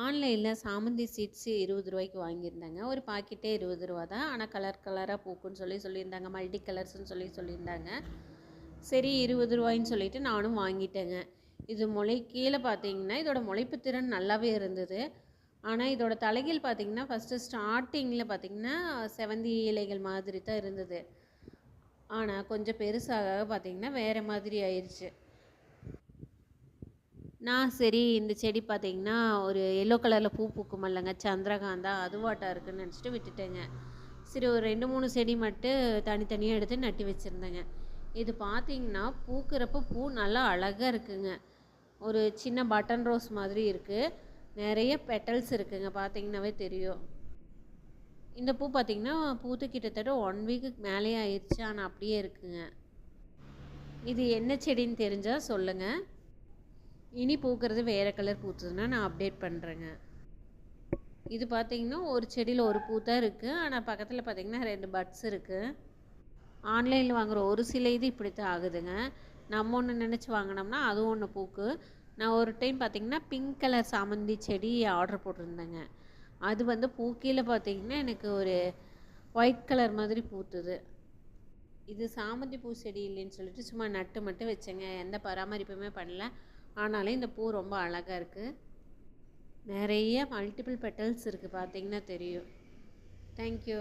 ஆன்லைனில் சாமந்தி சீட்ஸு 20 ரூபாய்க்கு வாங்கியிருந்தாங்க. ஒரு பாக்கெட்டே 20 ரூபா தான். ஆனால் கலர் கலராக பூக்குன்னு சொல்லியிருந்தாங்க. மல்டி கலர்ஸ்ன்னு சொல்லியிருந்தாங்க. சரி 20 ரூபாய்ன்னு சொல்லிட்டு நானும் வாங்கிட்டேங்க. இது கீழே பார்த்தீங்கன்னா இதோட முளைப்பு திறன் நல்லாவே இருந்தது. ஆனால் இதோட தலைகள் பார்த்தீங்கன்னா ஃபஸ்ட்டு ஸ்டார்டிங்கில் பார்த்தீங்கன்னா செவந்தி இலைகள் மாதிரி தான் இருந்தது. ஆனால் கொஞ்சம் பெருசாக பார்த்தீங்கன்னா வேறு மாதிரி ஆயிடுச்சு. நான் சரி இந்த செடி பார்த்தீங்கன்னா ஒரு எல்லோ கலரில் பூ பூக்கும் இல்லைங்க, சந்திரகாந்தா அதுவாட்டா இருக்குதுன்னு நினச்சிட்டு விட்டுட்டேங்க. சரி ஒரு 2-3 செடி மட்டும் தனித்தனியாக எடுத்து நட்டு வச்சுருந்தேங்க. இது பார்த்தீங்கன்னா பூக்கிறப்ப பூ நல்லா அழகாக இருக்குங்க. ஒரு சின்ன பட்டன் ரோஸ் மாதிரி இருக்குது. நிறைய பெட்டல்ஸ் இருக்குதுங்க, பார்த்தீங்கன்னாவே தெரியும். இந்த பூ பார்த்தீங்கன்னா பூத்து கிட்டத்தட்ட 1 வீக்குக்கு மேலேயே ஆயிடுச்சு. ஆனால் அப்படியே இருக்குங்க. இது என்ன செடின்னு தெரிஞ்சால் சொல்லுங்கள். இனி பூக்கிறது வேறு கலர் பூத்துதுன்னா நான் அப்டேட் பண்ணுறேங்க. இது பார்த்திங்கன்னா ஒரு செடியில் ஒரு பூ தான் இருக்குது. ஆனால் பக்கத்தில் பார்த்திங்கன்னா 2 பட்ஸ் இருக்குது. ஆன்லைனில் வாங்குகிற ஒரு சில இது இப்படி தான் ஆகுதுங்க. நம்ம ஒன்று நினச்சி வாங்கினோம்னா அதுவும் ஒன்று பூக்கு. நான் ஒரு டைம் பார்த்திங்கன்னா பிங்க் கலர் சாமந்தி செடி ஆர்டர் போட்டிருந்தேங்க. அது வந்து பூக்கியில் பார்த்திங்கன்னா எனக்கு ஒரு ஒயிட் கலர் மாதிரி பூத்துது. இது சாமந்தி பூ செடி இல்லைன்னு சொல்லிட்டு சும்மா நட்டு மட்டும் வச்சேங்க. எந்த பராமரிப்புமே பண்ணல. ஆனாலும் இந்த பூ ரொம்ப அழகாக இருக்குது. நிறைய மல்டிபிள் பெட்டல்ஸ் இருக்குது, பார்த்தீங்கன்னா தெரியும். தேங்க்யூ.